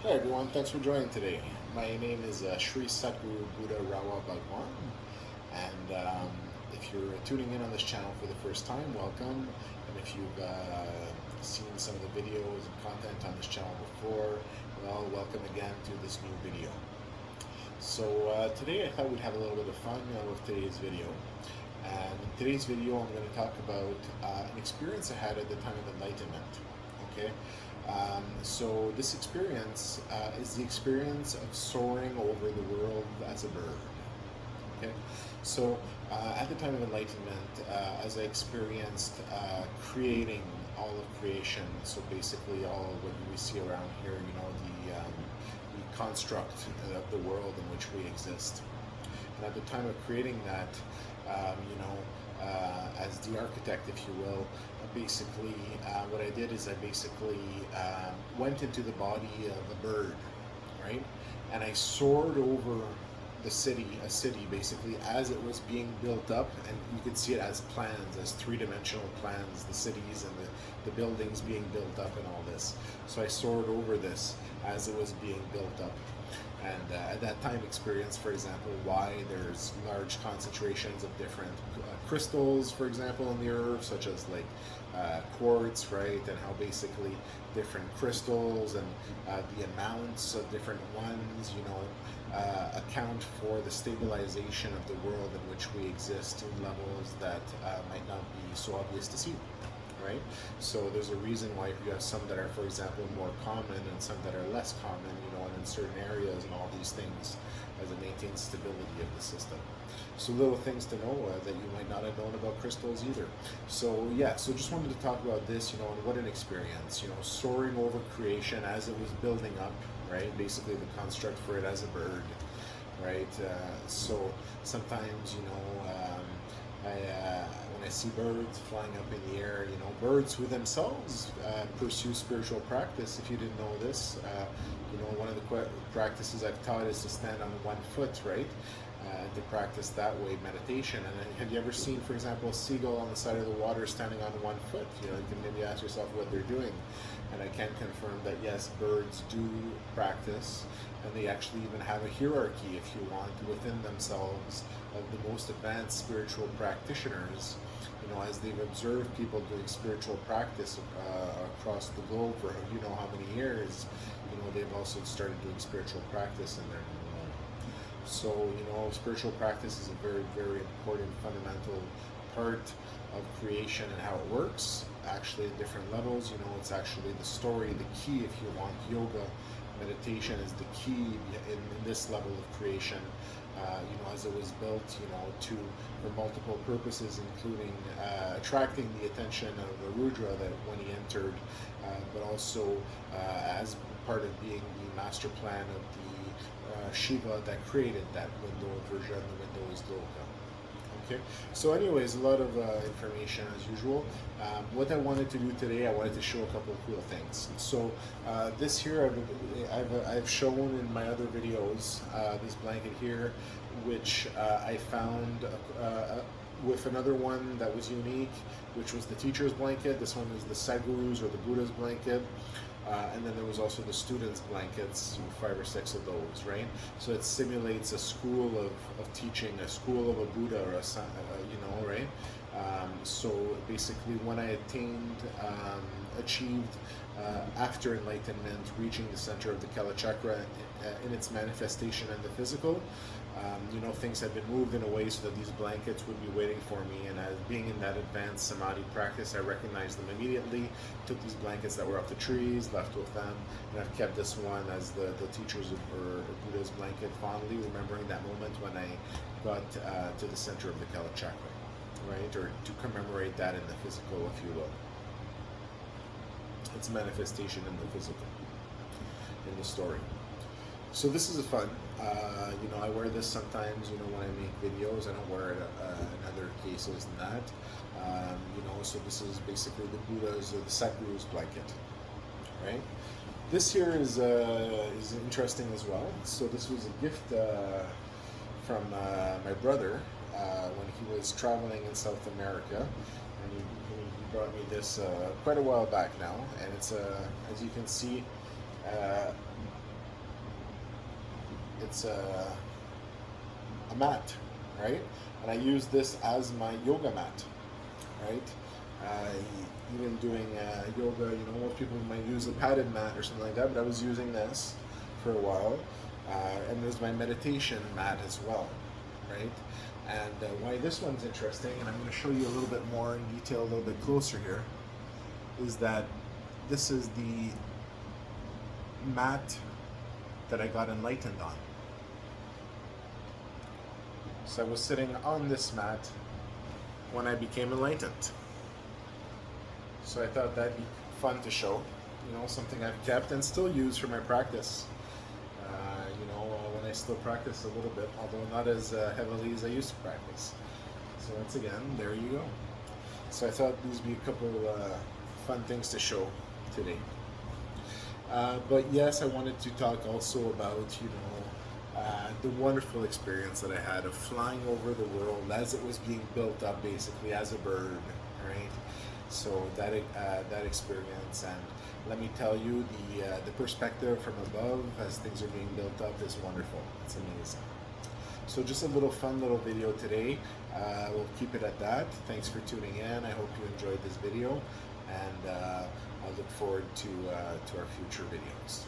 Hi everyone, thanks for joining today. My name is Sri Sadhguru Buddha Rawa Bhagwan, and if you're tuning in on this channel for the first time, welcome. And if you've seen some of the videos and content on this channel before, well, welcome again to this new video. So today I thought we'd have a little bit of fun with today's video. And in today's video, I'm going to talk about an experience I had at the time of enlightenment. Okay, so this experience is the experience of soaring over the world as a bird. Okay, so at the time of enlightenment, as I experienced creating all of creation, so basically all of what we see around here, the construct of the world in which we exist. And at the time of creating that, as the architect, if you will, basically what I did is I basically went into the body of a bird, right? And I soared over the city, a city basically, as it was being built up, and you could see it as plans, as three-dimensional plans, the cities and the buildings being built up and all this. So I soared over this as it was being built up. And at that time experienced, for example, why there's large concentrations of different crystals, for example, in the earth, such as like quartz, right? And how basically different crystals and the amounts of different ones, account for the stabilization of the world in which we exist in levels that might not be so obvious to see. Right? So there's a reason why you have some that are, for example, more common and some that are less common, and in certain areas and all these things as it maintains stability of the system. So little things to know that you might not have known about crystals either. So yeah, so just wanted to talk about this, and what an experience, soaring over creation as it was building up, right? Basically the construct for it as a bird, right? So sometimes, when I see birds flying up in the air, birds who themselves pursue spiritual practice. If you didn't know this, one of the practices I've taught is to stand on one foot, right? To practice that way meditation. And have you ever seen, for example, a seagull on the side of the water standing on one foot? You can maybe ask yourself what they're doing. And I can confirm that yes, birds do practice, and they actually even have a hierarchy, if you want, within themselves of the most advanced spiritual practitioners. As they've observed people doing spiritual practice across the globe for how many years, they've also started doing spiritual practice in their new life. So, spiritual practice is a very, very important fundamental part of creation and how it works. Actually, at different levels, it's actually the story, the key, if you want. Yoga, meditation is the key in this level of creation. As it was built, for multiple purposes, including attracting the attention of the Rudra that when he entered, but also as part of being the master plan of the Shiva that created that window of Virja, and the window is Loka. Okay, so anyways, a lot of information as usual. What I wanted to do today, I wanted to show a couple of cool things. So this here, I've shown in my other videos, this blanket here, which I found with another one that was unique, which was the teacher's blanket. This one is the Sadhguru's or the Buddha's blanket. And then there was also the students' blankets, 5 or 6 of those, right? So it simulates a school of teaching, a school of a Buddha or a right? So basically when I achieved after enlightenment, reaching the center of the Kala Chakra in its manifestation in the physical, things had been moved in a way so that these blankets would be waiting for me. And as being in that advanced samadhi practice, I recognized them immediately, took these blankets that were off the trees, left with them, and I've kept this one as the teacher's or Buddha's blanket, fondly remembering that moment when I got to the center of the Kala Chakra, right? Or to commemorate that in the physical, if you will. Its manifestation in the physical, in the story. So this is a fun. I wear this sometimes, when I make videos. I don't wear it in other cases than that. So this is basically the Buddha's or the Sadhguru's blanket, right? This here is interesting as well. So this was a gift from my brother when he was traveling in South America, and he brought me this quite a while back now, and it's as you can see. it's a mat, right? And I use this as my yoga mat, right? Uh, Even doing yoga, you know, most people might use a padded mat or something like that, but I was using this for a while, and it was my meditation mat as well, right? And why this one's interesting, and I'm going to show you a little bit more in detail, a little bit closer here, is that this is the mat that I got enlightened on. So I was sitting on this mat when I became enlightened. So I thought that'd be fun to show, you know, something I've kept and still use for my practice. When I still practice a little bit, although not as heavily as I used to practice. So once again, there you go. So I thought these would be a couple fun things to show today. But yes, I wanted to talk also about, the wonderful experience that I had of flying over the world as it was being built up, basically as a bird, right? So that experience, and let me tell you, the perspective from above as things are being built up is wonderful. It's amazing. So just a fun little video today. We'll keep it at that. Thanks for tuning in. I hope you enjoyed this video, and I look forward to our future videos.